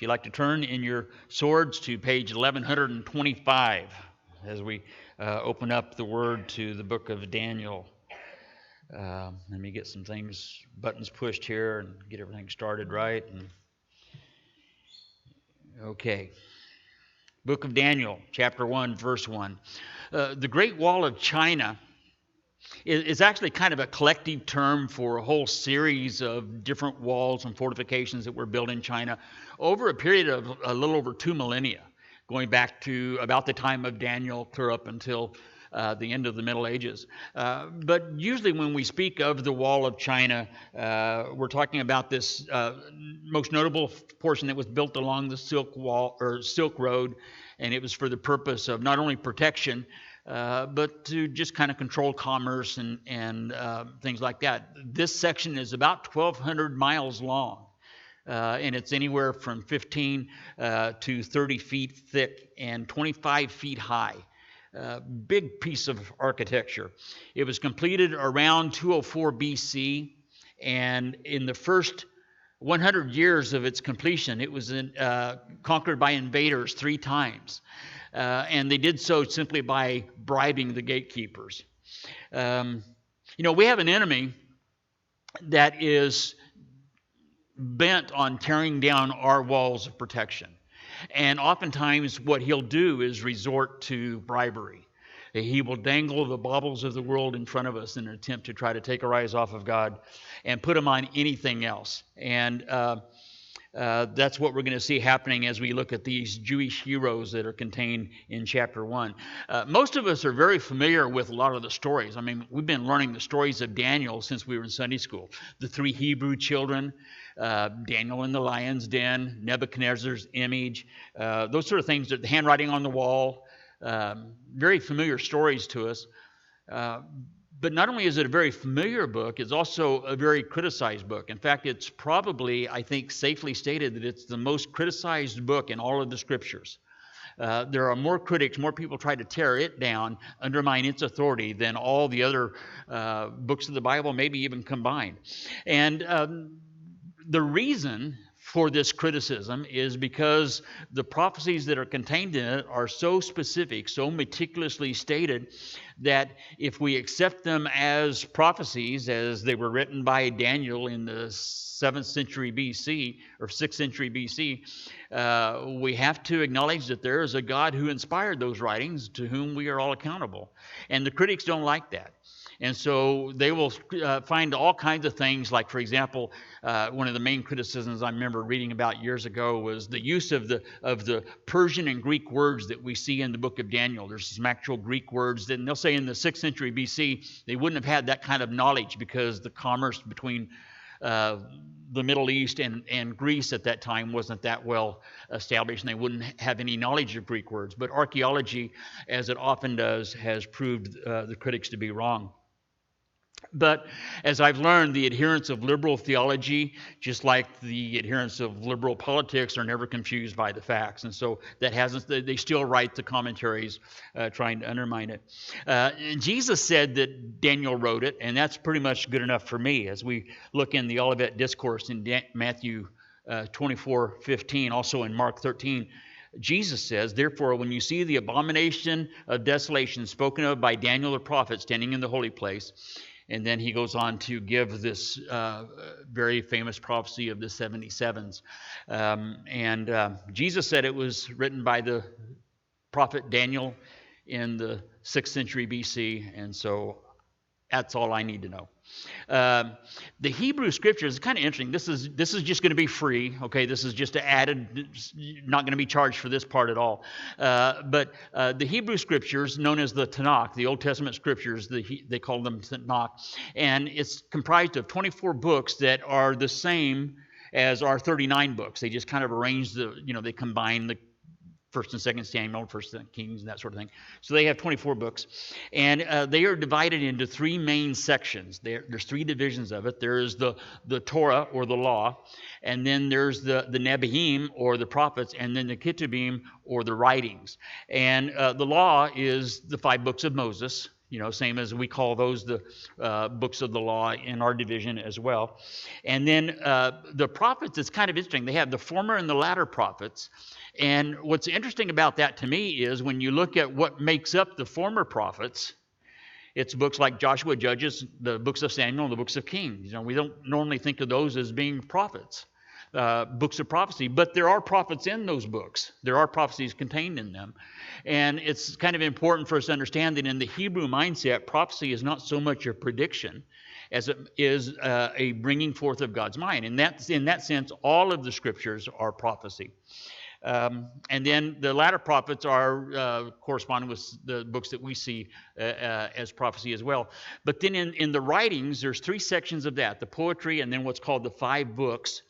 If you'd like to turn in your swords to page 1125 as we open up the Word to the book of Daniel. Let me get some buttons pushed here and get everything started right. Okay. Book of Daniel, chapter 1, verse 1. The Great Wall of China is actually kind of a collective term for a whole series of different walls and fortifications that were built in China over a period of a little over 2 millennia, going back to about the time of Daniel clear up until the end of the Middle Ages. But usually when we speak of the Wall of China, we're talking about this most notable portion that was built along the Silk Road, and it was for the purpose of not only protection, but to just kind of control commerce and things like that. This section is about 1,200 miles long, and it's anywhere from 15 to 30 feet thick and 25 feet high. Big piece of architecture. It was completed around 204 BC, and in the first 100 years of its completion, it was conquered by invaders 3 times. And they did so simply by bribing the gatekeepers. We have an enemy that is bent on tearing down our walls of protection. And oftentimes what he'll do is resort to bribery. He will dangle the baubles of the world in front of us in an attempt to try to take our eyes off of God and put them on anything else. And that's what we're going to see happening as we look at these Jewish heroes that are contained in chapter 1. Most of us are very familiar with a lot of the stories. I mean, we've been learning the stories of Daniel since we were in Sunday school. The 3 Hebrew children, Daniel in the lion's den, Nebuchadnezzar's image, those sort of things, the handwriting on the wall, very familiar stories to us. But not only is it a very familiar book, it's also a very criticized book. In fact, it's probably, I think, safely stated that it's the most criticized book in all of the scriptures. There are more critics, more people try to tear it down, undermine its authority than all the other books of the Bible, maybe even combined. And the reason for this criticism is because the prophecies that are contained in it are so specific, so meticulously stated, that if we accept them as prophecies, as they were written by Daniel in the 7th century BC or 6th century BC, we have to acknowledge that there is a God who inspired those writings to whom we are all accountable. And the critics don't like that. And so they will find all kinds of things, like, for example, one of the main criticisms I remember reading about years ago was the use of the Persian and Greek words that we see in the book of Daniel. There's some actual Greek words, and they'll say in the 6th century BC, they wouldn't have had that kind of knowledge because the commerce between the Middle East and Greece at that time wasn't that well established, and they wouldn't have any knowledge of Greek words. But archaeology, as it often does, has proved the critics to be wrong. But as I've learned, the adherents of liberal theology, just like the adherents of liberal politics, are never confused by the facts. And so they still write the commentaries trying to undermine it. Jesus said that Daniel wrote it, and that's pretty much good enough for me. As we look in the Olivet Discourse in Matthew 24:15, also in Mark 13, Jesus says, "Therefore, when you see the abomination of desolation spoken of by Daniel the prophet standing in the holy place," and then he goes on to give this very famous prophecy of the 77s. Jesus said it was written by the prophet Daniel in the 6th century BC, and so that's all I need to know. The Hebrew Scriptures is kind of interesting. This is just going to be free. Okay, this is just added, not going to be charged for this part at all. But the Hebrew Scriptures, known as the Tanakh, the Old Testament Scriptures, they call them Tanakh, and it's comprised of 24 books that are the same as our 39 books. They just kind of arrange they combine the 1st and 2nd Samuel, 1st Kings, and that sort of thing. So they have 24 books. And they are divided into 3 main sections. There's 3 divisions of it. There's the Torah, or the law. And then there's the Nebiim, or the prophets. And then the Ketubim, or the writings. And the law is the 5 books of Moses. same as we call those the books of the law in our division as well. And then the prophets, it's kind of interesting. They have the former and the latter prophets. And what's interesting about that to me is when you look at what makes up the former prophets, it's books like Joshua, Judges, the books of Samuel, and the books of Kings. We don't normally think of those as being prophets, books of prophecy, but there are prophets in those books. There are prophecies contained in them. And it's kind of important for us to understand that in the Hebrew mindset, prophecy is not so much a prediction as it is a bringing forth of God's mind. And in that sense, all of the scriptures are prophecy. And then the latter prophets are corresponding with the books that we see as prophecy as well. But then in the writings, there's three sections of that: the poetry, and then what's called the 5 books,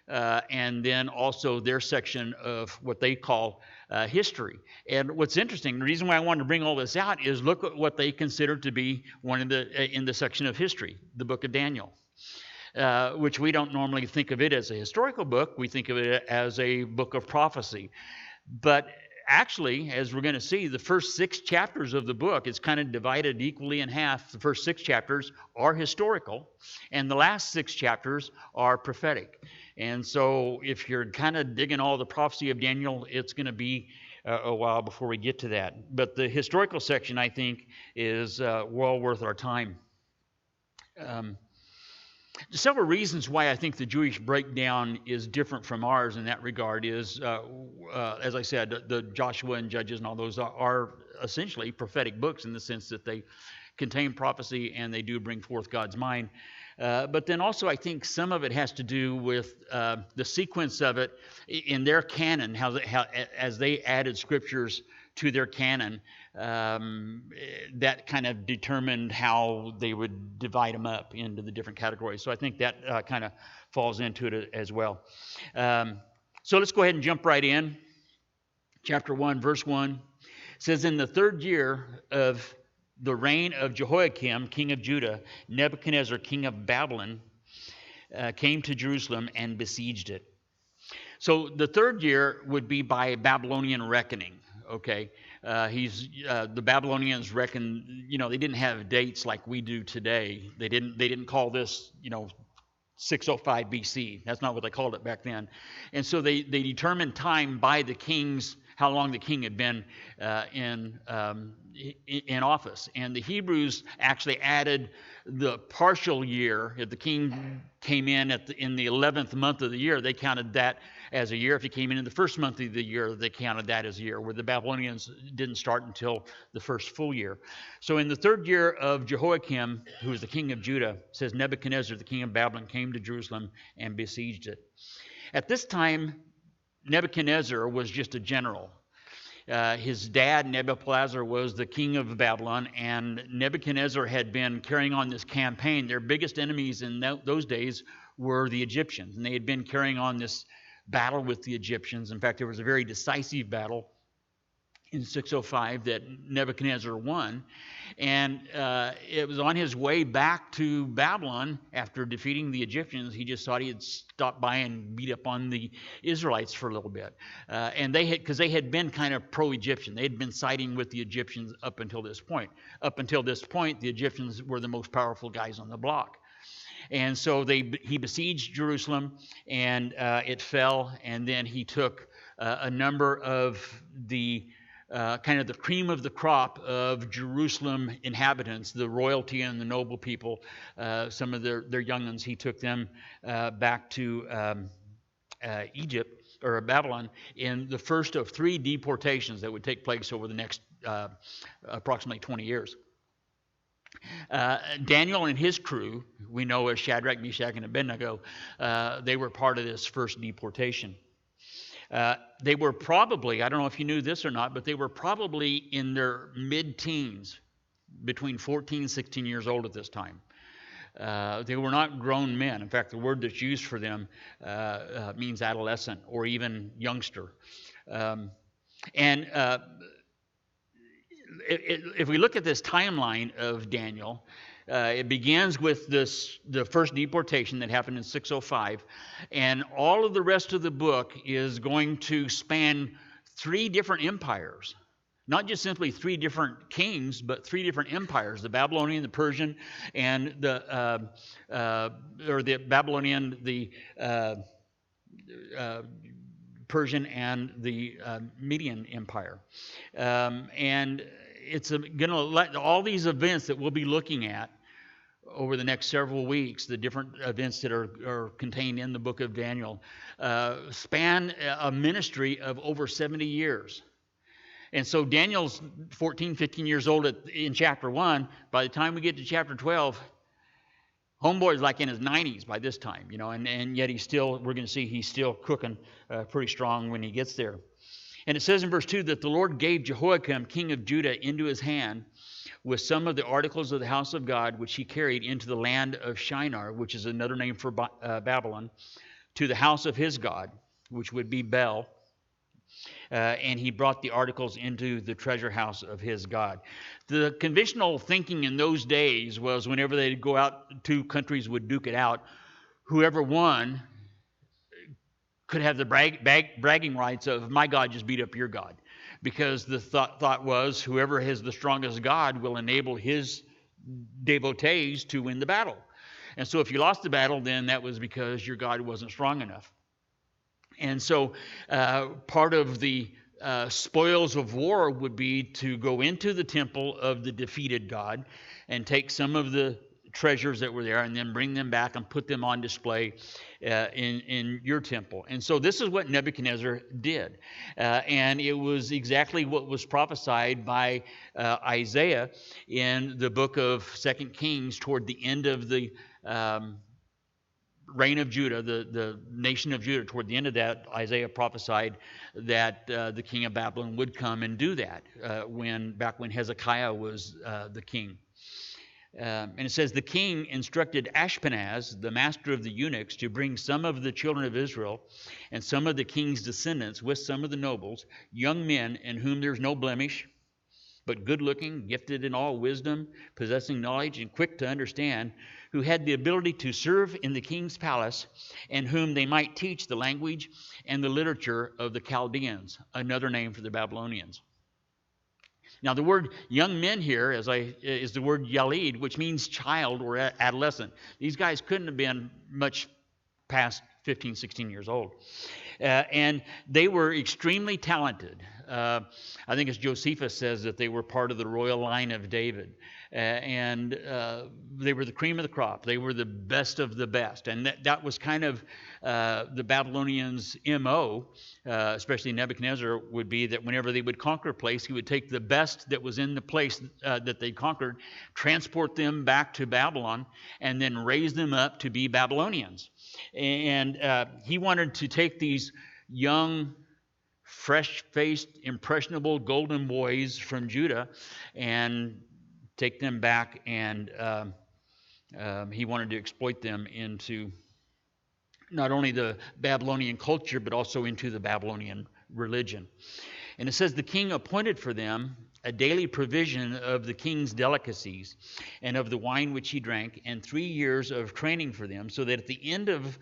and then also their section of what they call history. And what's interesting, the reason why I wanted to bring all this out is look at what they consider to be in the section of history, the book of Daniel. Which we don't normally think of it as a historical book. We think of it as a book of prophecy. But actually, as we're going to see, the first 6 chapters of the book is kind of divided equally in half. The first 6 chapters are historical, and the last 6 chapters are prophetic. And so if you're kind of digging all the prophecy of Daniel, it's going to be a while before we get to that. But the historical section, I think, is well worth our time. Several reasons why I think the Jewish breakdown is different from ours in that regard is, as I said, the Joshua and Judges and all those are essentially prophetic books in the sense that they contain prophecy and they do bring forth God's mind. But then also I think some of it has to do with the sequence of it in their canon, how as they added scriptures to their canon, that kind of determined how they would divide them up into the different categories. So I think that kind of falls into it as well. So let's go ahead and jump right in. Chapter 1, verse 1 says, "In the 3rd year of the reign of Jehoiakim, king of Judah, Nebuchadnezzar, king of Babylon, came to Jerusalem and besieged it." So the 3rd year would be by Babylonian reckoning. Okay, the Babylonians reckon, they didn't have dates like we do today. They didn't call this, 605 BC. That's not what they called it back then. And so they determined time by the kings, how long the king had been in office. And the Hebrews actually added the partial year. If the king came in in the 11th month of the year, they counted that as a year. If he came in the first month of the year, they counted that as a year, where the Babylonians didn't start until the first full year. So in the 3rd year of Jehoiakim, who was the king of Judah, says Nebuchadnezzar, the king of Babylon, came to Jerusalem and besieged it. At this time, Nebuchadnezzar was just a general. His dad, Nebuchadnezzar, was the king of Babylon, and Nebuchadnezzar had been carrying on this campaign. Their biggest enemies in those days were the Egyptians, and they had been carrying on this battle with the Egyptians. In fact, there was a very decisive battle in 605 that Nebuchadnezzar won. And it was on his way back to Babylon after defeating the Egyptians. He just thought he'd stop by and beat up on the Israelites for a little bit. And because they had been kind of pro-Egyptian. They had been siding with the Egyptians up until this point. Up until this point, the Egyptians were the most powerful guys on the block. And so he besieged Jerusalem, and it fell. And then he took a number of the kind of the cream of the crop of Jerusalem inhabitants, the royalty and the noble people, some of their young ones. He took them back to Egypt or Babylon in the first of 3 deportations that would take place over the next approximately 20 years. Daniel and his crew, we know as Shadrach, Meshach, and Abednego, they were part of this first deportation. They were probably, I don't know if you knew this or not, but they were probably in their mid-teens, between 14 and 16 years old at this time. They were not grown men. In fact, the word that's used for them means adolescent or even youngster. If we look at this timeline of Daniel, it begins with the first deportation that happened in 605, and all of the rest of the book is going to span 3 different empires. Not just simply three different kings, but three different empires: the Babylonian, the Persian, and the Babylonian, the uh, Persian, and the Median Empire. And it's going to let all these events that we'll be looking at over the next several weeks, the different events that are contained in the book of Daniel, span a ministry of over 70 years. And so Daniel's 14, 15 years old in chapter 1. By the time we get to chapter 12, homeboy's like in his 90s by this time, and yet we're going to see he's still cooking pretty strong when he gets there. And it says in verse 2 that the Lord gave Jehoiakim, king of Judah, into his hand with some of the articles of the house of God, which he carried into the land of Shinar, which is another name for Babylon, to the house of his God, which would be Bel. And he brought the articles into the treasure house of his God. The conventional thinking in those days was whenever they'd go out, two countries would duke it out, whoever won could have the bragging rights of, my God just beat up your God. Because the thought was, whoever has the strongest God will enable his devotees to win the battle. And so if you lost the battle, then that was because your God wasn't strong enough. And so part of the spoils of war would be to go into the temple of the defeated God and take some of the treasures that were there and then bring them back and put them on display in your temple. And so this is what Nebuchadnezzar did. And it was exactly what was prophesied by Isaiah in the book of 2 Kings toward the end of the reign of Judah, the nation of Judah. Toward the end of that, Isaiah prophesied that the king of Babylon would come and do that back when Hezekiah was the king. And it says, the king instructed Ashpenaz, the master of the eunuchs, to bring some of the children of Israel and some of the king's descendants with some of the nobles, young men in whom there's no blemish, but good-looking, gifted in all wisdom, possessing knowledge, and quick to understand, who had the ability to serve in the king's palace, and whom they might teach the language and the literature of the Chaldeans, another name for the Babylonians. Now, the word young men here is the word yalid, which means child or adolescent. These guys couldn't have been much past 15, 16 years old. And they were extremely talented. I think as Josephus says that they were part of the royal line of David. And they were the cream of the crop. They were the best of the best. And that was kind of the Babylonians' M.O., especially Nebuchadnezzar, would be that whenever they would conquer a place, he would take the best that was in the place that they conquered, transport them back to Babylon, and then raise them up to be Babylonians. And he wanted to take these young, fresh-faced, impressionable golden boys from Judah and take them back, and he wanted to exploit them into not only the Babylonian culture, but also into the Babylonian religion. And it says the king appointed for them a daily provision of the king's delicacies and of the wine which he drank, and 3 years of training for them, so that at the end of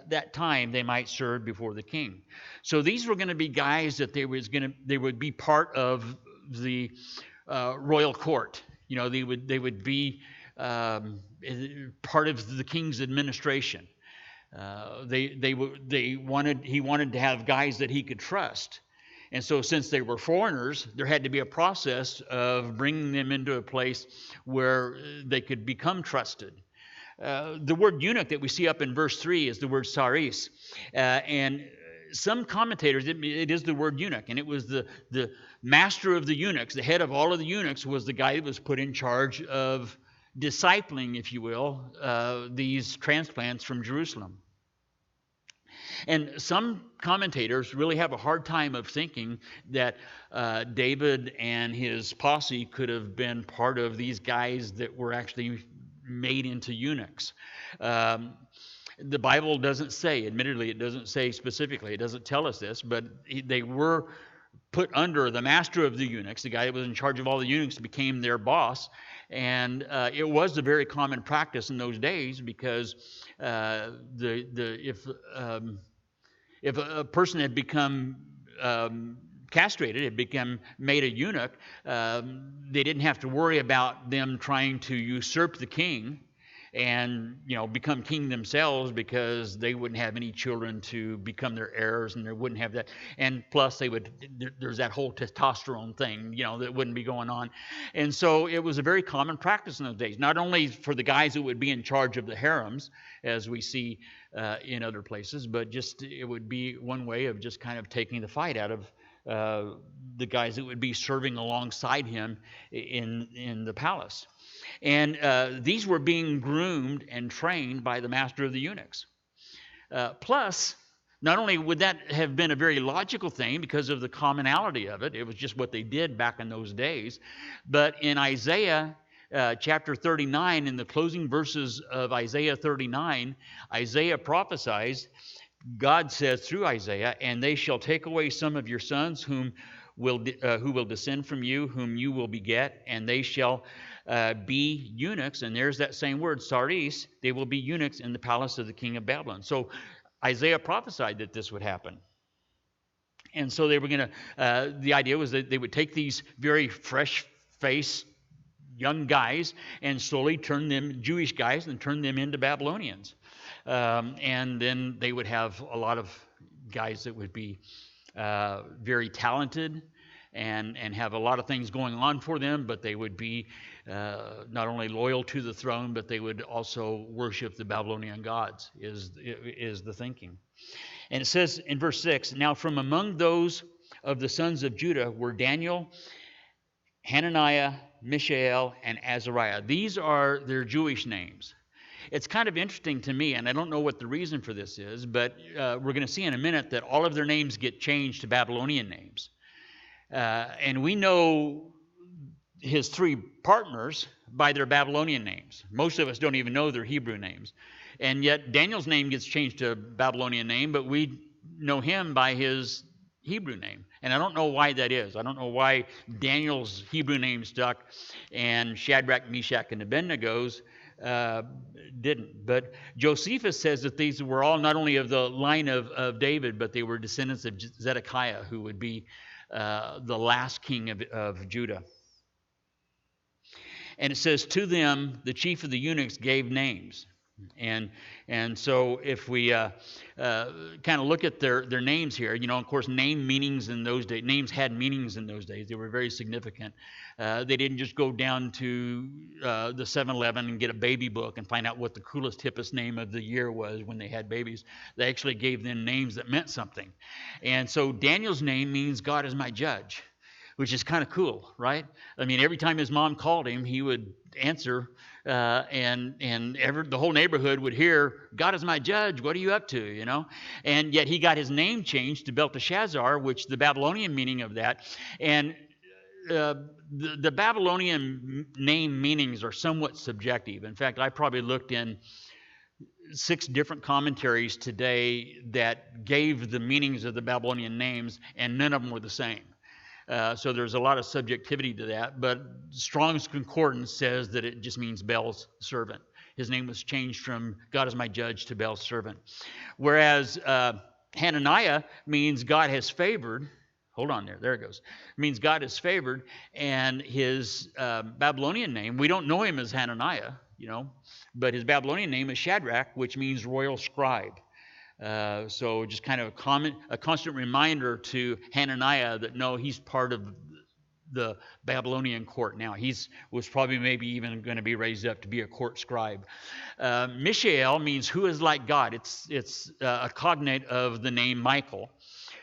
that time they might serve before the king. So these were going to be guys that they would be part of the royal court. They would be part of the king's administration. He wanted to have guys that he could trust. And so since they were foreigners, there had to be a process of bringing them into a place where they could become trusted. The word eunuch that we see up in verse 3 is the word saris. And some commentators, it is the word eunuch. And it was the master of the eunuchs, the head of all of the eunuchs, was the guy that was put in charge of discipling, if you will, these transplants from Jerusalem. And some commentators really have a hard time of thinking that David and his posse could have been part of these guys that were actually made into eunuchs. The Bible doesn't say, admittedly, it doesn't say specifically, it doesn't tell us this, but they were put under the master of the eunuchs. The guy that was in charge of all the eunuchs became their boss. And it was a very common practice in those days, because if a person had become castrated, had become made a eunuch, they didn't have to worry about them trying to usurp the king and become king themselves, because they wouldn't have any children to become their heirs, and they wouldn't have that. And plus there's that whole testosterone thing that wouldn't be going on. And so it was a very common practice in those days, not only for the guys who would be in charge of the harems, as we see in other places, but just it would be one way of just kind of taking the fight out of the guys that would be serving alongside him in the palace. And these were being groomed and trained by the master of the eunuchs. Plus, not only would that have been a very logical thing because of the commonality of it, it was just what they did back in those days, but in Isaiah chapter 39, in the closing verses of Isaiah 39, Isaiah prophesies, God says through Isaiah, "And they shall take away some of your sons who will descend from you, whom you will beget, and they shall be eunuchs." And there's that same word, saris. They will be eunuchs in the palace of the king of Babylon. So Isaiah prophesied that this would happen. And so they were going to, the idea was that they would take these very fresh-faced young guys and slowly turn them, Jewish guys, and turn them into Babylonians. And then they would have a lot of guys that would be very talented and have a lot of things going on for them, but they would be not only loyal to the throne, but they would also worship the Babylonian gods, is the thinking. And it says in verse 6, "Now from among those of the sons of Judah were Daniel, Hananiah, Mishael, and Azariah." These are their Jewish names. It's kind of interesting to me, and I don't know what the reason for this is, but we're going to see in a minute that all of their names get changed to Babylonian names. And we know his three partners by their Babylonian names. Most of us don't even know their Hebrew names. And yet Daniel's name gets changed to a Babylonian name, but we know him by his Hebrew name. And I don't know why that is. I don't know why Daniel's Hebrew name stuck and Shadrach, Meshach, and Abednego's didn't. But Josephus says that these were all not only of the line of David, but they were descendants of Zedekiah, who would be the last king of Judah. And it says, "To them the chief of the eunuchs gave names." And so if we kind of look at their names here, of course, names had meanings in those days. They were very significant. They didn't just go down to the 7-Eleven and get a baby book and find out what the coolest, hippest name of the year was when they had babies. They actually gave them names that meant something. And so Daniel's name means "God is my judge," which is kind of cool, right? I mean, every time his mom called him, he would answer, and the whole neighborhood would hear, "God is my judge, what are you up to?" And yet he got his name changed to Belteshazzar, which the Babylonian meaning of that. And the Babylonian name meanings are somewhat subjective. In fact, I probably looked in 6 different commentaries today that gave the meanings of the Babylonian names, and none of them were the same. So there's a lot of subjectivity to that, but Strong's Concordance says that it just means Bel's servant. His name was changed from "God is my judge" to Bel's servant. Whereas Hananiah means God has favored. Hold on there it goes. It means God has favored, and his Babylonian name, we don't know him as Hananiah, but his Babylonian name is Shadrach, which means royal scribe. So just kind of a constant reminder to Hananiah that no, he's part of the Babylonian court now. He was probably maybe even going to be raised up to be a court scribe. Mishael means "who is like God." It's a cognate of the name Michael,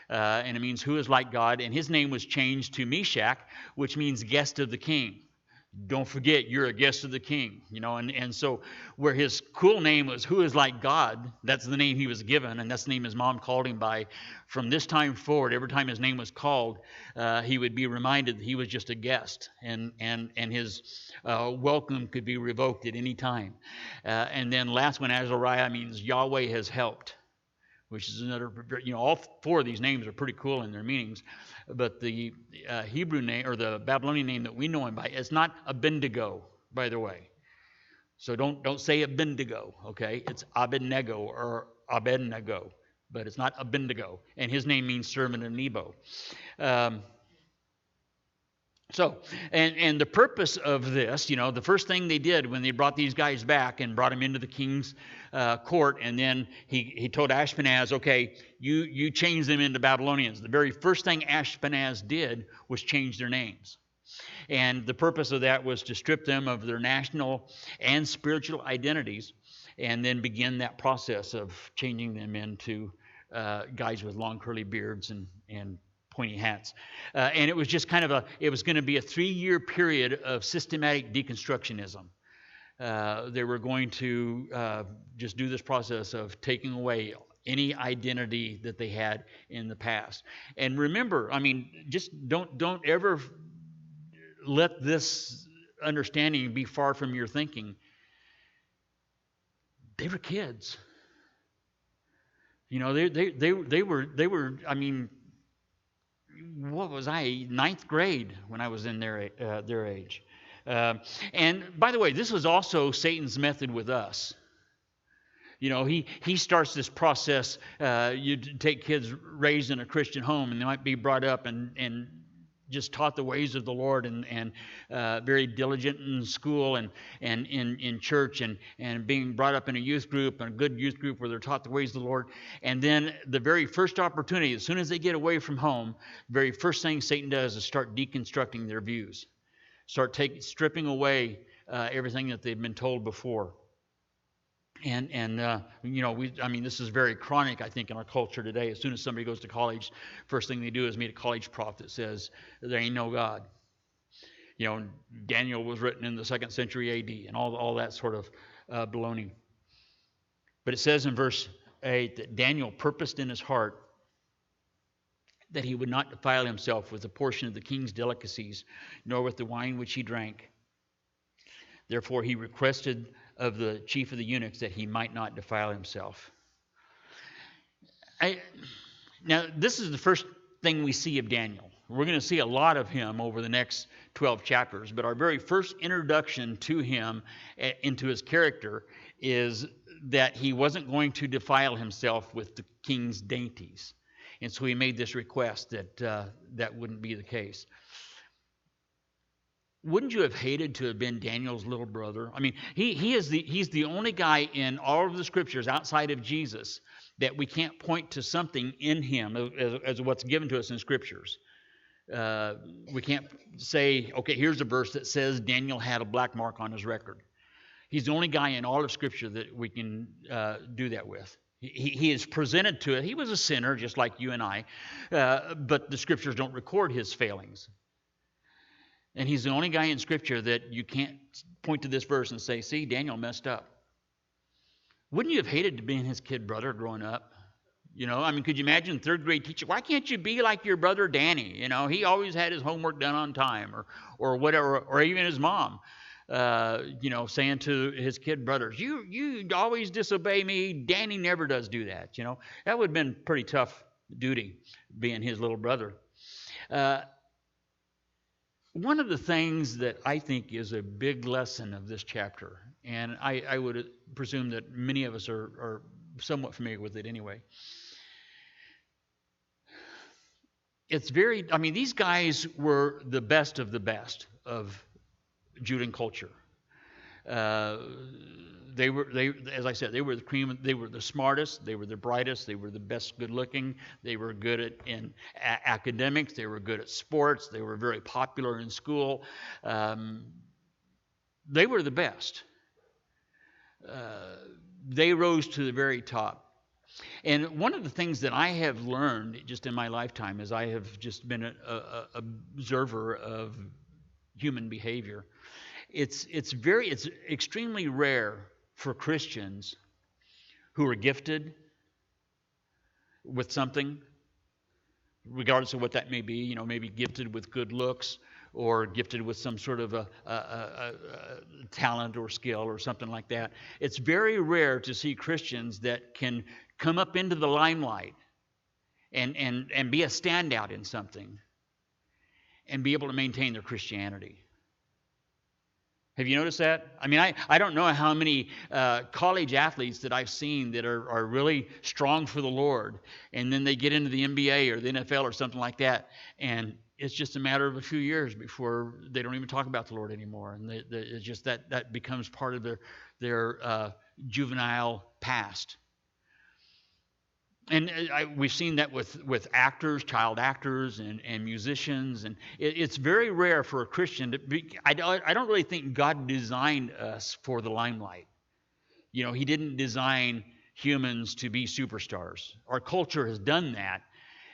and it means "who is like God." And his name was changed to Meshach, which means "guest of the king." Don't forget, you're a guest of the king, and so where his cool name was "who is like God," that's the name he was given, and that's the name his mom called him by. From this time forward, every time his name was called, he would be reminded that he was just a guest, and his welcome could be revoked at any time. And then last one, Azariah, means "Yahweh has helped," which is another, all 4 of these names are pretty cool in their meanings. But the Hebrew name, or the Babylonian name that we know him by, is not Abednego, by the way. So don't say Abednego, okay? It's Abednego or Abednego, but it's not Abednego. And his name means "servant of Nebo." Um, So, and the purpose of this, the first thing they did when they brought these guys back and brought them into the king's court, and then he told Ashpenaz, okay, you change them into Babylonians. The very first thing Ashpenaz did was change their names. And the purpose of that was to strip them of their national and spiritual identities and then begin that process of changing them into guys with long curly beards and pointy hats. And it was just it was going to be a 3-year period of systematic deconstructionism. They were going to just do this process of taking away any identity that they had in the past. And remember, just don't ever let this understanding be far from your thinking. They were kids. They were. What was I? 9th grade when I was in their age. And by the way, this was also Satan's method with us. He starts this process. You take kids raised in a Christian home, and they might be brought up and just taught the ways of the Lord and very diligent in school and in church and being brought up in a youth group, and a good youth group where they're taught the ways of the Lord. And then the very first opportunity, as soon as they get away from home, the very first thing Satan does is start deconstructing their views, stripping away everything that they've been told before. And this is very chronic, I think, in our culture today. As soon as somebody goes to college, first thing they do is meet a college prof that says there ain't no God. Daniel was written in the 2nd century A.D. and all that sort of baloney. But it says in verse 8 that Daniel purposed in his heart that he would not defile himself with a portion of the king's delicacies, nor with the wine which he drank. Therefore he requested of the chief of the eunuchs that he might not defile himself. Now, this is the first thing we see of Daniel. We're going to see a lot of him over the next 12 chapters, but our very first introduction to him, into his character, is that he wasn't going to defile himself with the king's dainties. And so he made this request that that wouldn't be the case. Wouldn't you have hated to have been Daniel's little brother? He's the only guy in all of the scriptures outside of Jesus that we can't point to something in him as what's given to us in scriptures. We can't say, okay, here's a verse that says Daniel had a black mark on his record. He's the only guy in all of scripture that we can do that with. He is presented to it. He was a sinner just like you and I, but the scriptures don't record his failings. And he's the only guy in Scripture that you can't point to this verse and say, see, Daniel messed up. Wouldn't you have hated to be his kid brother growing up? Could you imagine 3rd grade teacher? Why can't you be like your brother Danny? He always had his homework done on time, or whatever, or even his mom, saying to his kid brothers, you always disobey me. Danny never does do that. That would have been pretty tough duty, being his little brother. One of the things that I think is a big lesson of this chapter, and I would presume that many of us are somewhat familiar with it anyway. These guys were the best of the best of Judean culture. As I said, they were the cream. They were the smartest. They were the brightest. They were the best good-looking. They were good in academics. They were good at sports. They were very popular in school. They were the best. They rose to the very top. And one of the things that I have learned just in my lifetime, as I have just been an observer of human behavior, it's extremely rare for Christians who are gifted with something, regardless of what that may be, maybe gifted with good looks or gifted with some sort of a talent or skill or something like that. It's very rare to see Christians that can come up into the limelight and be a standout in something and be able to maintain their Christianity. Have you noticed that? I mean, I don't know how many college athletes that I've seen that are really strong for the Lord, and then they get into the NBA or the NFL or something like that, and it's just a matter of a few years before they don't even talk about the Lord anymore, and it's just that becomes part of their juvenile past. And we've seen that with actors, child actors, and musicians, and it's very rare for a Christian to be. I don't really think God designed us for the limelight. You know, He didn't design humans to be superstars. Our culture has done that,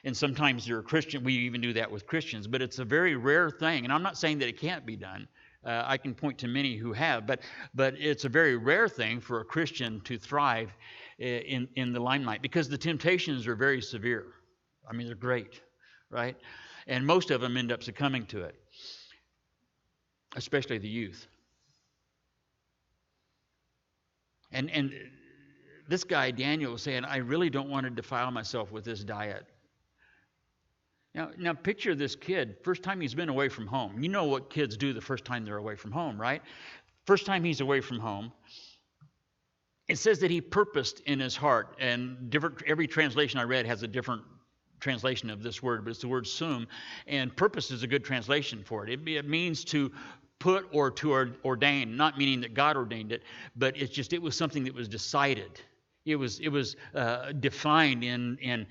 and sometimes you're a Christian. We even do that with Christians, but it's a very rare thing. And I'm not saying that it can't be done. I can point to many who have, but it's a very rare thing for a Christian to thrive in the limelight, because the temptations are very severe. I mean, they're great, right? And most of them end up succumbing to it, especially the youth. And this guy Daniel was saying, I really don't want to defile myself with this diet. Now picture this kid, first time he's been away from home. You know what kids do the first time they're away from home, right? First time he's away from home. It says that he purposed in his heart, and every translation I read has a different translation of this word, but it's the word sum, and purpose is a good translation for it. It means to put or to ordain, not meaning that God ordained it, but it was something that was decided. It was defined in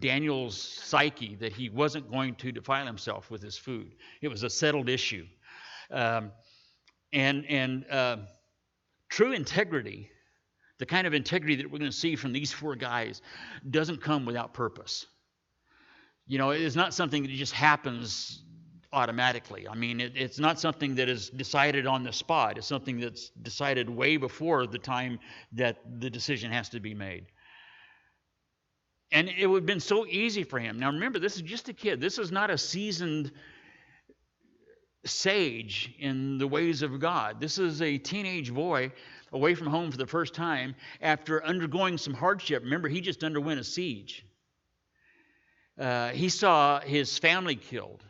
Daniel's psyche that he wasn't going to defile himself with his food. It was a settled issue. True integrity, the kind of integrity that we're going to see from these four guys, doesn't come without purpose. You know, it's not something that just happens automatically. I mean, it's not something that is decided on the spot. It's something that's decided way before the time that the decision has to be made. And it would have been so easy for him. Now remember, this is just a kid. This is not a seasoned sage in the ways of God. This is a teenage boy away from home for the first time after undergoing some hardship. Remember, he just underwent a siege. He saw his family killed.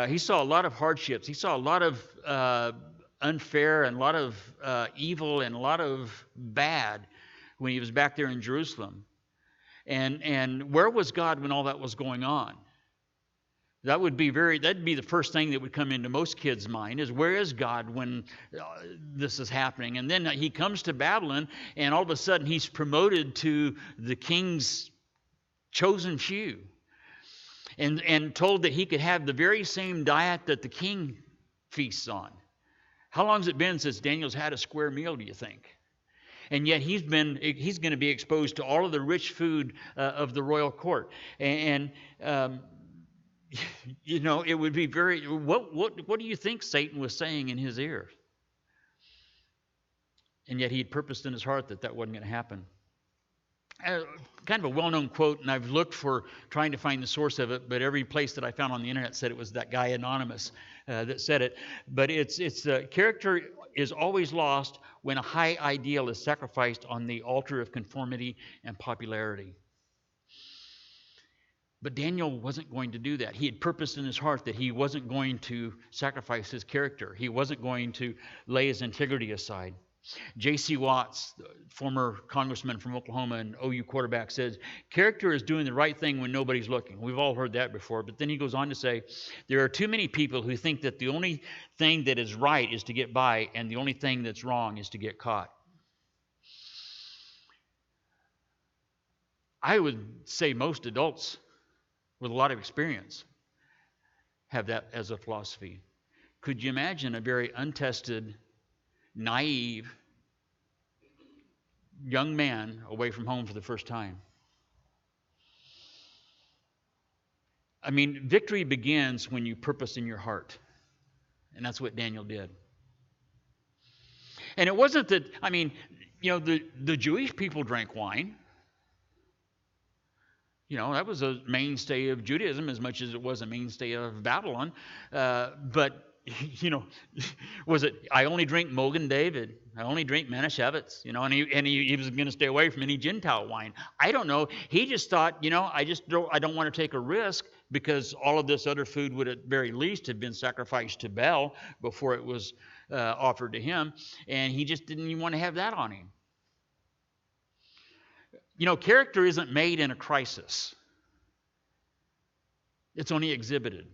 He saw a lot of hardships. He saw a lot of unfair and a lot of evil and a lot of bad when he was back there in Jerusalem. And where was God when all that was going on? That'd be the first thing that would come into most kids' mind, is where is God when this is happening? And then he comes to Babylon, and all of a sudden he's promoted to the king's chosen few, and told that he could have the very same diet that the king feasts on. How long has it been since Daniel's had a square meal, do you think? And yet he's going to be exposed to all of the rich food of the royal court. And you know, it would be very. What do you think Satan was saying in his ear? And yet he'd purposed in his heart that wasn't going to happen. Kind of a well-known quote, and I've looked for trying to find the source of it, but every place that I found on the internet said it was that guy Anonymous that said it. But it's character is always lost when a high ideal is sacrificed on the altar of conformity and popularity. But Daniel wasn't going to do that. He had purposed in his heart that he wasn't going to sacrifice his character. He wasn't going to lay his integrity aside. J.C. Watts, the former congressman from Oklahoma and OU quarterback, says, character is doing the right thing when nobody's looking. We've all heard that before. But then he goes on to say, there are too many people who think that the only thing that is right is to get by, and the only thing that's wrong is to get caught. I would say most adults with a lot of experience have that as a philosophy. Could you imagine a very untested, naive young man away from home for the first time? I mean, victory begins when you purpose in your heart. And that's what Daniel did. And it wasn't that, I mean, you know, the Jewish people drank wine. You know, that was a mainstay of Judaism as much as it was a mainstay of Babylon. But you know, was it, I only drink Mogen David, I only drink Manischewitz, and he was going to stay away from any Gentile wine. I don't know. He just thought, I don't want to take a risk because all of this other food would at very least have been sacrificed to Baal before it was offered to him, and he just didn't even want to have that on him. Character isn't made in a crisis. It's only exhibited.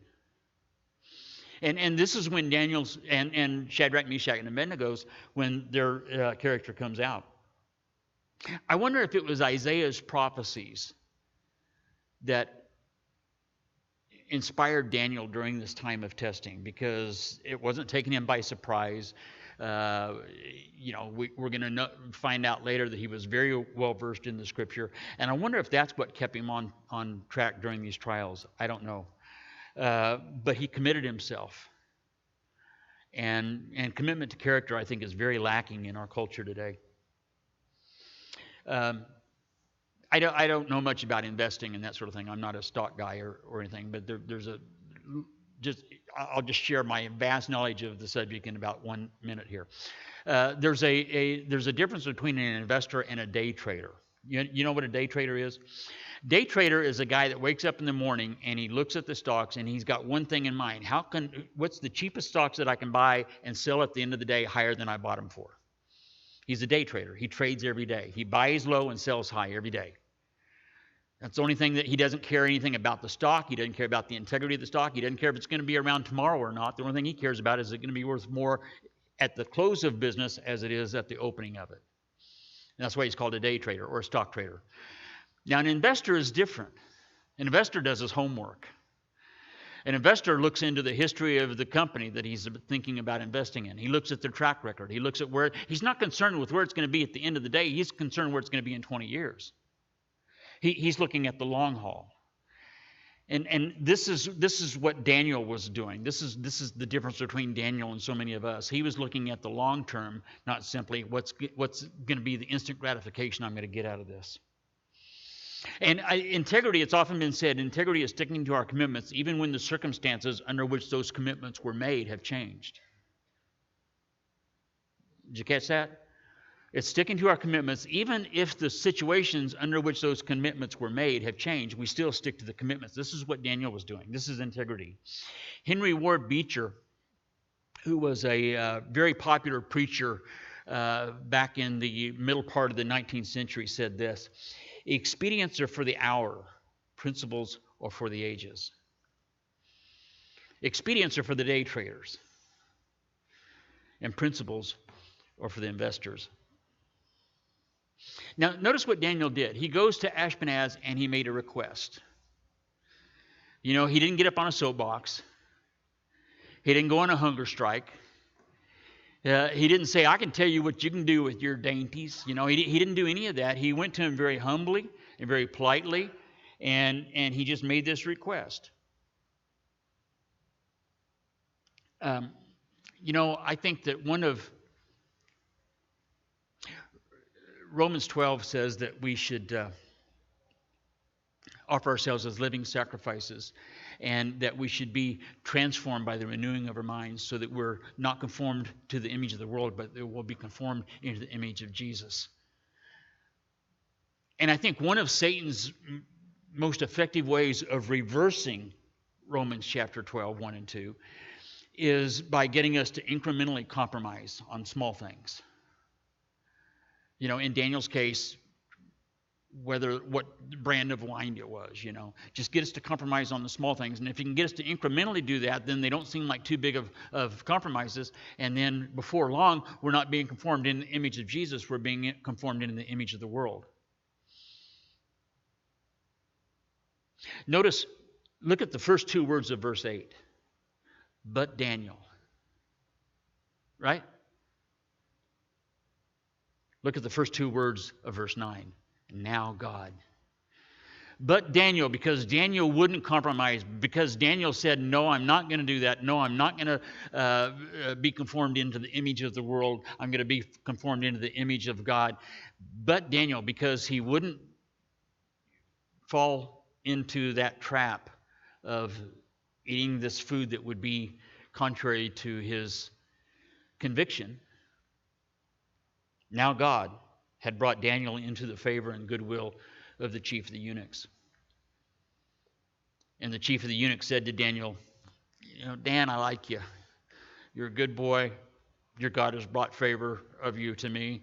And this is when Daniel's and Shadrach, Meshach, and Abednego's, when their character comes out. I wonder if it was Isaiah's prophecies that inspired Daniel during this time of testing, because it wasn't taking him by surprise. We're going to find out later that he was very well versed in the Scripture, and I wonder if that's what kept him on track during these trials. I don't know. But he committed himself. And commitment to character, I think, is very lacking in our culture today. I don't know much about investing and that sort of thing. I'm not a stock guy or anything, but I'll just share my vast knowledge of the subject in about 1 minute here. There's a difference between an investor and a day trader. You know what a day trader is? Day trader is a guy that wakes up in the morning and he looks at the stocks and he's got one thing in mind. What's the cheapest stocks that I can buy and sell at the end of the day higher than I bought them for? He's a day trader. He trades every day. He buys low and sells high every day. That's the only thing. That he doesn't care anything about the stock. He doesn't care about the integrity of the stock. He doesn't care if it's going to be around tomorrow or not. The only thing he cares about is it going to be worth more at the close of business as it is at the opening of it. And that's why he's called a day trader or a stock trader. Now, an investor is different. An investor does his homework. An investor looks into the history of the company that he's thinking about investing in. He looks at their track record. He looks at where, he's not concerned with where it's going to be at the end of the day. He's concerned where it's going to be in 20 years. He's looking at the long haul. And this is what Daniel was doing. This is the difference between Daniel and so many of us. He was looking at the long term, not simply what's going to be the instant gratification I'm going to get out of this. And integrity, it's often been said, integrity is sticking to our commitments even when the circumstances under which those commitments were made have changed. Did you catch that? It's sticking to our commitments even if the situations under which those commitments were made have changed. We still stick to the commitments. This is what Daniel was doing. This is integrity. Henry Ward Beecher, who was a very popular preacher back in the middle part of the 19th century, said this: expedients are for the hour, principles are for the ages. Expedients are for the day traders, and principles are for the investors. Now, notice what Daniel did. He goes to Ashpenaz and he made a request. He didn't get up on a soapbox. He didn't go on a hunger strike. He didn't say, I can tell you what you can do with your dainties. He didn't do any of that. He went to him very humbly and very politely, and he just made this request. I think that one of Romans 12 says that we should offer ourselves as living sacrifices, and that we should be transformed by the renewing of our minds so that we're not conformed to the image of the world, but that we'll be conformed into the image of Jesus. And I think one of Satan's most effective ways of reversing Romans chapter 12, 1 and 2, is by getting us to incrementally compromise on small things. In Daniel's case, what brand of wine it was, just get us to compromise on the small things. And if you can get us to incrementally do that, then they don't seem like too big of compromises. And then before long, we're not being conformed in the image of Jesus, we're being conformed in the image of the world. Notice, look at the first two words of verse 8. But Daniel. Right? Look at the first two words of verse 9. Now God. But Daniel, because Daniel wouldn't compromise, because Daniel said, no, I'm not going to do that. No, I'm not going to be conformed into the image of the world. I'm going to be conformed into the image of God. But Daniel, because he wouldn't fall into that trap of eating this food that would be contrary to his conviction. Now God had brought Daniel into the favor and goodwill of the chief of the eunuchs. And the chief of the eunuchs said to Daniel, Dan, I like you. You're a good boy. Your God has brought favor of you to me.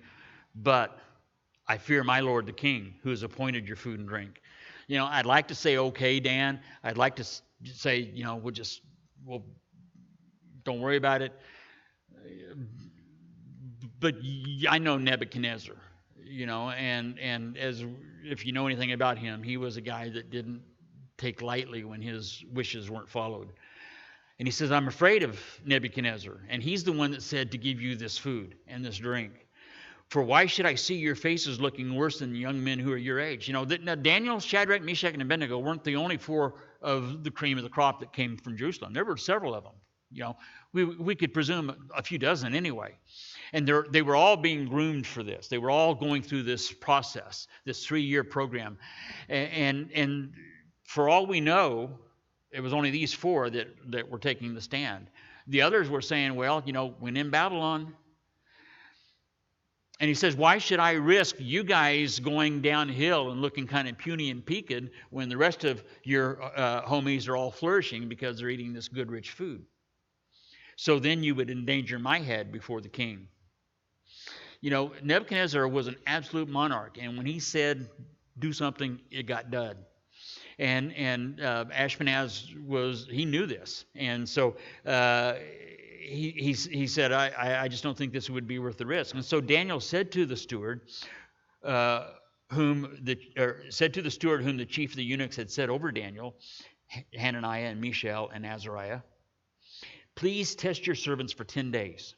But I fear my Lord the king, who has appointed your food and drink. I'd like to say, okay, Dan. I'd like to say, we'll don't worry about it. But I know Nebuchadnezzar, and as if you know anything about him, he was a guy that didn't take lightly when his wishes weren't followed. And he says, I'm afraid of Nebuchadnezzar, and he's the one that said to give you this food and this drink. For why should I see your faces looking worse than the young men who are your age? Now, Daniel, Shadrach, Meshach, and Abednego weren't the only four of the cream of the crop that came from Jerusalem. There were several of them. We could presume a few dozen anyway. And they were all being groomed for this. They were all going through this process, this 3-year program. And for all we know, it was only these four that were taking the stand. The others were saying, well, when in Babylon. And he says, why should I risk you guys going downhill and looking kind of puny and peaked when the rest of your homies are all flourishing because they're eating this good, rich food? So then you would endanger my head before the king. Nebuchadnezzar was an absolute monarch. And when he said, do something, it got done. And Ashpenaz he knew this. And so he said, I just don't think this would be worth the risk. And so Daniel said to the steward, whom the chief of the eunuchs had set over Daniel, Hananiah and Mishael and Azariah, please test your servants for 10 days,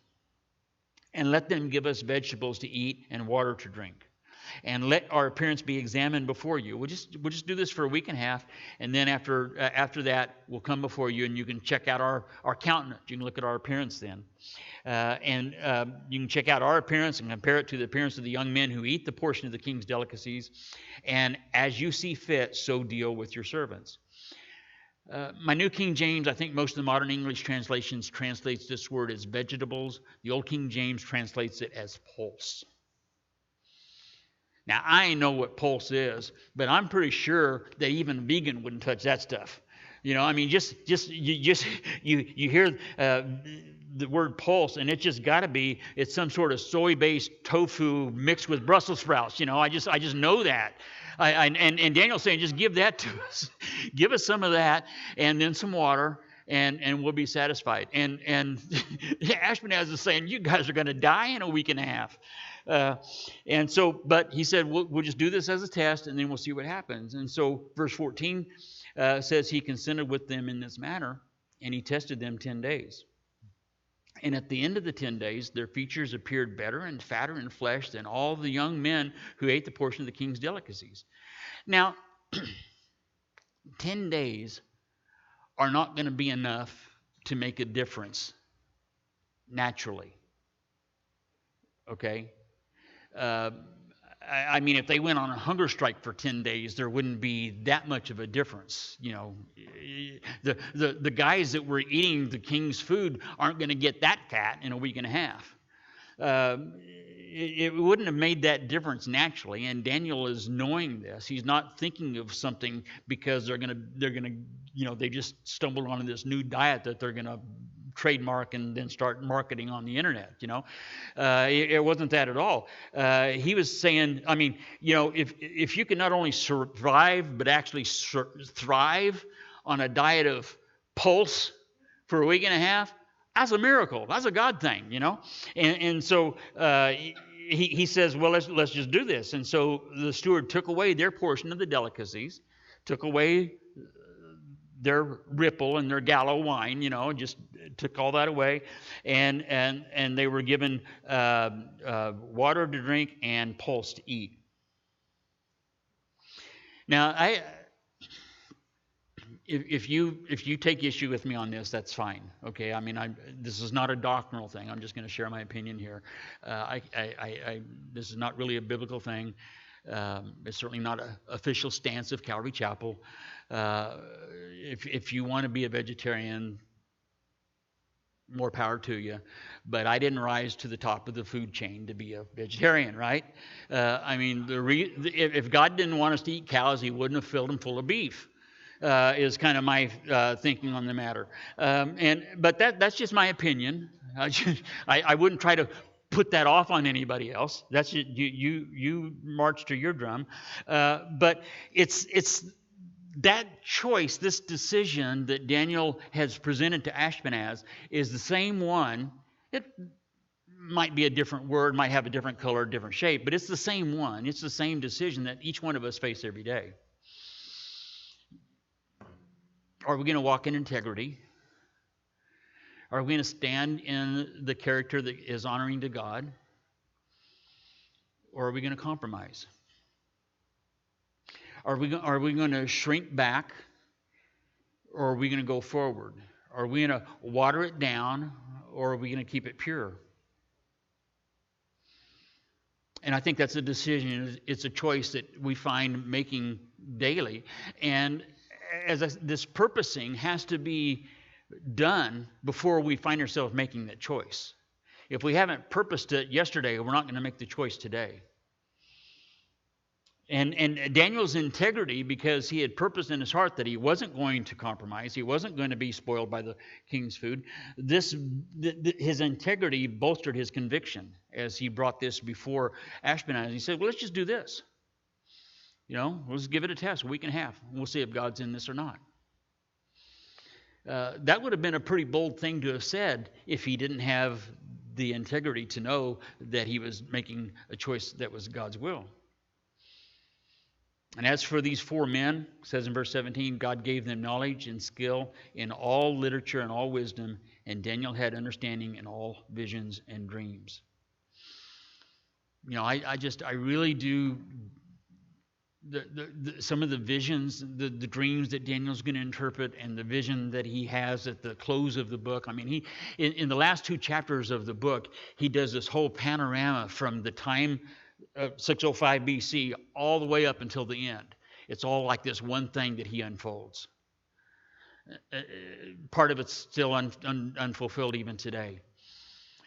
and let them give us vegetables to eat and water to drink. And let our appearance be examined before you. We'll just do this for a week and a half, and then after that, we'll come before you, and you can check out our countenance. You can look at our appearance then, and you can check out our appearance and compare it to the appearance of the young men who eat the portion of the king's delicacies. And as you see fit, so deal with your servants. My New King James, I think most of the modern English translations translates this word as vegetables. The Old King James translates it as pulse. Now, I know what pulse is, but I'm pretty sure that even a vegan wouldn't touch that stuff. You hear the word pulse, and it's just got to be, it's some sort of soy-based tofu mixed with Brussels sprouts. I just know that. And Daniel's saying, just give that to us. Give us some of that, and then some water, and we'll be satisfied. And Ashpenaz is saying, you guys are going to die in a week and a half. But he said, we'll just do this as a test, and then we'll see what happens. And so verse 14 says he consented with them in this manner, and he tested them 10 days. And at the end of the 10 days, their features appeared better and fatter in flesh than all the young men who ate the portion of the king's delicacies. Now, 10 days are not going to be enough to make a difference naturally. Okay? I mean, if they went on a hunger strike for 10 days, there wouldn't be that much of a difference. The guys that were eating the king's food aren't going to get that fat in a week and a half. It wouldn't have made that difference naturally, and Daniel is knowing this. He's not thinking of something because they just stumbled onto this new diet that they're going to trademark and then start marketing on the internet. It wasn't that at all. He was saying, I mean, if you can not only survive but actually thrive on a diet of pulse for a week and a half, that's a miracle. That's a God thing, And so he says, well, let's just do this. And so the steward took away their portion of the delicacies, took away their ripple and their gallow wine, just took all that away, and they were given water to drink and pulse to eat. Now, if you take issue with me on this, that's fine. Okay, I mean, this is not a doctrinal thing. I'm just going to share my opinion here. This is not really a biblical thing. It's certainly not an official stance of Calvary Chapel. If you want to be a vegetarian, more power to you. But I didn't rise to the top of the food chain to be a vegetarian, right? I mean, if God didn't want us to eat cows, he wouldn't have filled them full of beef. Is kind of my thinking on the matter. But that's just my opinion. I wouldn't try to put that off on anybody else. That's you march to your drum. But it's that choice, this decision that Daniel has presented to Ashpenaz is the same one. It might be a different word, might have a different color, different shape, but it's the same one. It's the same decision that each one of us face every day. Are we going to walk in integrity? Are we going to stand in the character that is honoring to God? Or are we going to compromise? Are we going to shrink back? Or are we going to go forward? Are we going to water it down? Or are we going to keep it pure? And I think that's a decision. It's a choice that we find making daily. And this purposing has to be done before we find ourselves making that choice. If we haven't purposed it yesterday, we're not going to make the choice today. And Daniel's integrity, because he had purposed in his heart that he wasn't going to compromise, he wasn't going to be spoiled by the king's food. His integrity bolstered his conviction as he brought this before Ashpenaz. He said, well, let's just do this. Let's give it a test, a week and a half. We'll see if God's in this or not. That would have been a pretty bold thing to have said if he didn't have the integrity to know that he was making a choice that was God's will. And as for these 4 men, it says in verse 17, God gave them knowledge and skill in all literature and all wisdom, and Daniel had understanding in all visions and dreams. I really do. Some of the visions, the dreams that Daniel's going to interpret, and the vision that he has at the close of the book. I mean, in the last 2 chapters of the book, he does this whole panorama from the time of 605 BC all the way up until the end. It's all like this one thing that he unfolds. Part of it's still unfulfilled even today.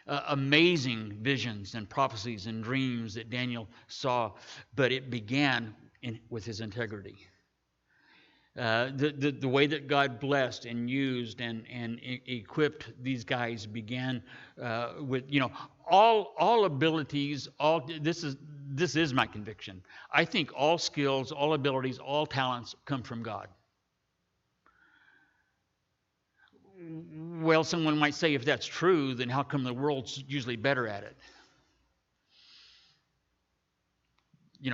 Amazing visions and prophecies and dreams that Daniel saw, but it began with his integrity. The way that God blessed and used and equipped these guys began with all abilities. This is my conviction. I think all skills, all abilities, all talents come from God. Well, someone might say, if that's true, then how come the world's usually better at it?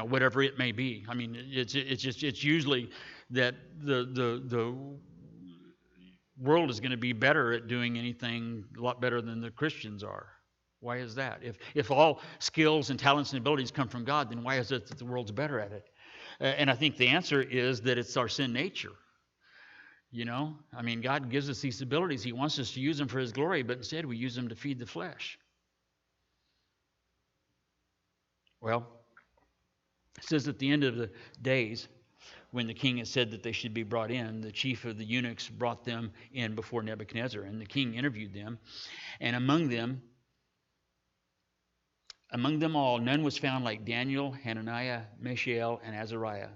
Whatever it may be. I mean, it's usually that the world is going to be better at doing anything a lot better than the Christians are. Why is that? If all skills and talents and abilities come from God, then why is it that the world's better at it? And I think the answer is that it's our sin nature. I mean, God gives us these abilities. He wants us to use them for His glory, but instead we use them to feed the flesh. Well, it says at the end of the days, when the king had said that they should be brought in, the chief of the eunuchs brought them in before Nebuchadnezzar, and the king interviewed them. And among them all, none was found like Daniel, Hananiah, Mishael, and Azariah.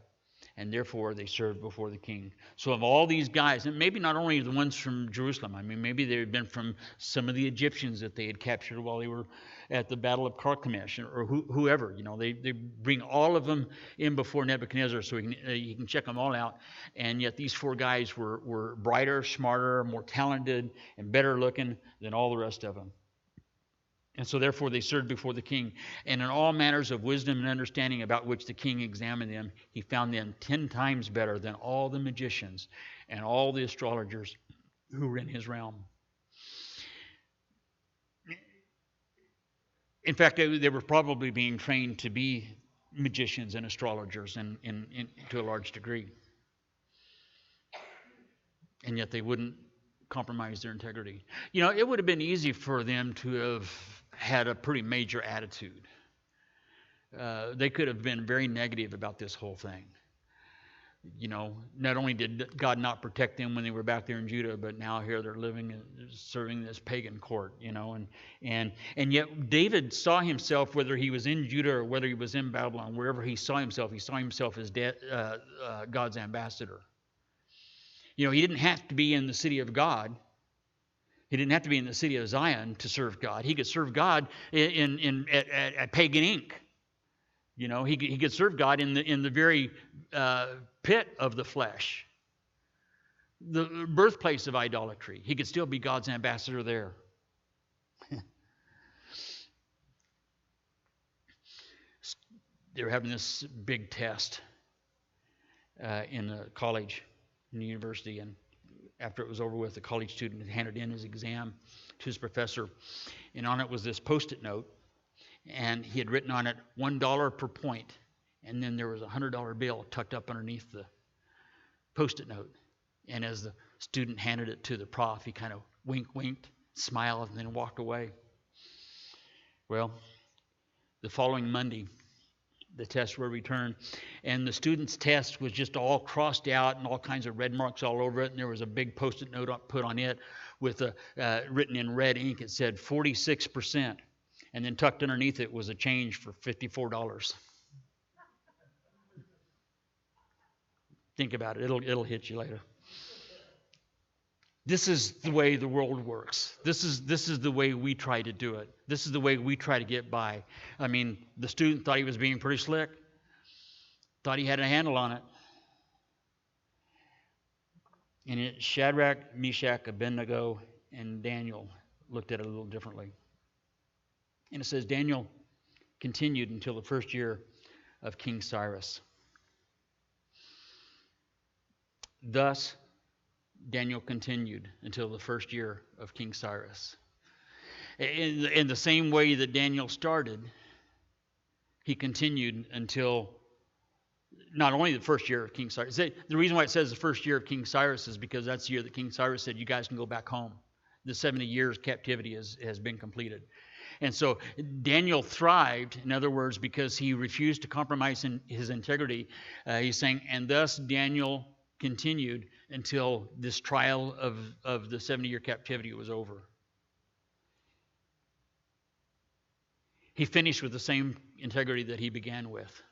And therefore they served before the king. So of all these guys, and maybe not only the ones from Jerusalem, I mean, maybe they had been from some of the Egyptians that they had captured while they were at the Battle of Carchemish, or whoever. They bring all of them in before Nebuchadnezzar so he can check them all out. And yet these 4 guys were brighter, smarter, more talented, and better looking than all the rest of them. And so therefore they served before the king. And in all manners of wisdom and understanding about which the king examined them, he found them 10 times better than all the magicians and all the astrologers who were in his realm. In fact, they were probably being trained to be magicians and astrologers to a large degree. And yet they wouldn't compromise their integrity. It would have been easy for them to have had a pretty major attitude. They could have been very negative about this whole thing. Not only did God not protect them when they were back there in Judah, but now here they're living and serving this pagan court, and yet David saw himself, whether he was in Judah or whether he was in Babylon, wherever he saw himself as God's ambassador. He didn't have to be in the city of God. He didn't have to be in the city of Zion to serve God. He could serve God at pagan Inc. He could serve God in the very pit of the flesh, the birthplace of idolatry. He could still be God's ambassador there. They were having this big test in a college, in the university, and after it was over with, the college student had handed in his exam to his professor, and on it was this Post-it note, and he had written on it $1 per point, and then there was a $100 bill tucked up underneath the Post-it note. And as the student handed it to the prof, he kind of winked, smiled, and then walked away. Well, the following Monday, the tests were returned, and the student's test was just all crossed out and all kinds of red marks all over it, and there was a big Post-it note put on it with written in red ink. It said 46%, and then tucked underneath it was a change for $54. Think about it. It'll hit you later. This is the way the world works. This is the way we try to do it. This is the way we try to get by. I mean, the student thought he was being pretty slick, thought he had a handle on it. And Shadrach, Meshach, Abednego, and Daniel looked at it a little differently. And it says Daniel continued until the first year of King Cyrus. Thus, Daniel continued until the first year of King Cyrus. In the same way that Daniel started, he continued until not only the first year of King Cyrus. The reason why it says the first year of King Cyrus is because that's the year that King Cyrus said, you guys can go back home. The 70 years captivity has been completed. And so Daniel thrived, in other words, because he refused to compromise in his integrity. He's saying, and thus Daniel continued until this trial of the 70-year captivity was over. He finished with the same integrity that he began with.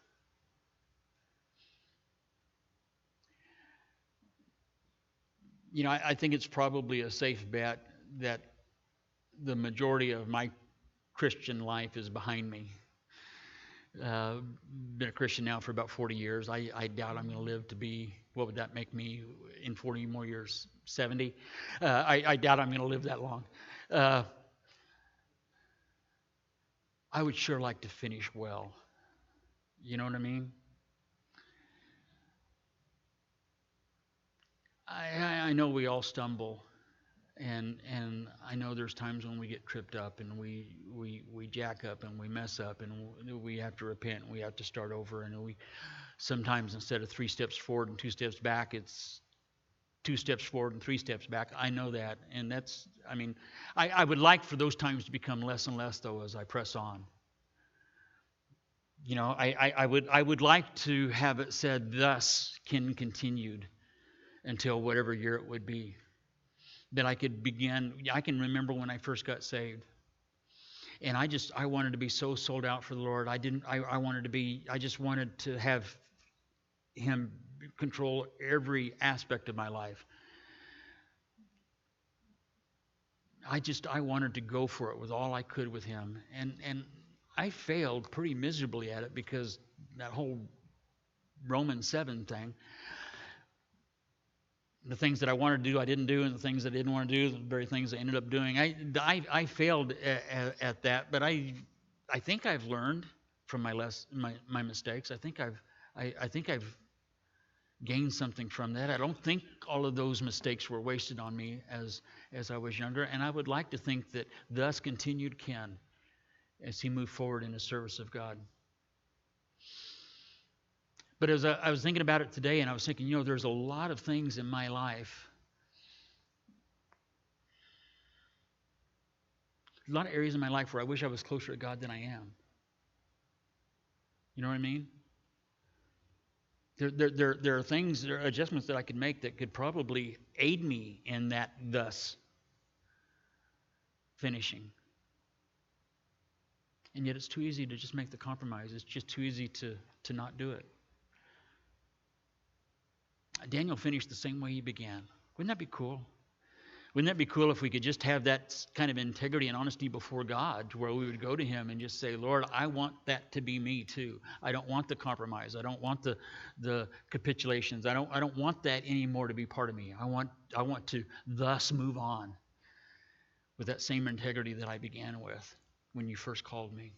I think it's probably a safe bet that the majority of my Christian life is behind me. Been a Christian now for about 40 years. I doubt I'm going to live to be, what would that make me in 40 more years? 70? I doubt I'm going to live that long. I would sure like to finish well. You know what I mean? I know we all stumble, and I know there's times when we get tripped up and we jack up and we mess up and we have to repent and we have to start over, and we sometimes, instead of 3 steps forward and 2 steps back, it's 2 steps forward and 3 steps back. I know that, and I would like for those times to become less and less, though, as I press on. I would like to have it said, thus Ken continued until whatever year it would be. That I could begin. I can remember when I first got saved, and I wanted to be so sold out for the Lord. I just wanted to have Him control every aspect of my life. I wanted to go for it with all I could with Him, and I failed pretty miserably at it, because that whole Romans 7 thing. The things that I wanted to do, I didn't do, and the things I didn't want to do, the very things I ended up doing. I failed at that, but I think I've learned from my mistakes. I think I've gained something from that. I don't think all of those mistakes were wasted on me as I was younger, and I would like to think that thus continued Ken as he moved forward in the service of God. But as I was thinking about it today, and I was thinking, there's a lot of things in my life, a lot of areas in my life where I wish I was closer to God than I am. You know what I mean? There are things, there are adjustments that I could make that could probably aid me in that thus finishing. And yet it's too easy to just make the compromise. It's just too easy to not do it. Daniel finished the same way he began. Wouldn't that be cool? Wouldn't that be cool if we could just have that kind of integrity and honesty before God, to where we would go to him and just say, Lord, I want that to be me too. I don't want the compromise. I don't want the capitulations. I don't want that anymore to be part of me. I want to thus move on with that same integrity that I began with when you first called me.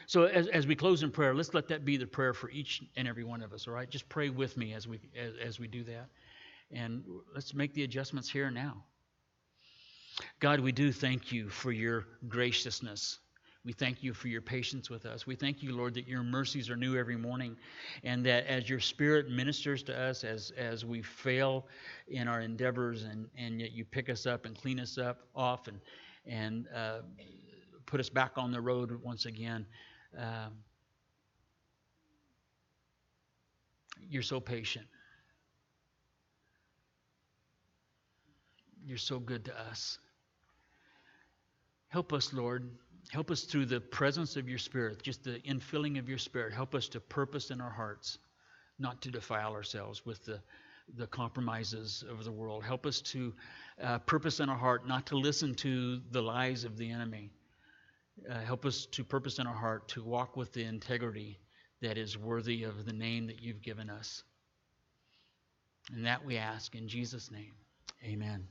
So as we close in prayer, let's let that be the prayer for each and every one of us, all right? Just pray with me as we do that. And let's make the adjustments here and now. God, we do thank you for your graciousness. We thank you for your patience with us. We thank you, Lord, that your mercies are new every morning, and that as your Spirit ministers to us, as we fail in our endeavors, and yet you pick us up and clean us up off and put us back on the road once again. You're so patient. You're so good to us. Help us, Lord. Help us through the presence of your Spirit, just the infilling of your Spirit. Help us to purpose in our hearts, not to defile ourselves with the compromises of the world. Help us to purpose in our heart, not to listen to the lies of the enemy. Help us to purpose in our heart to walk with the integrity that is worthy of the name that you've given us. And that we ask in Jesus' name. Amen.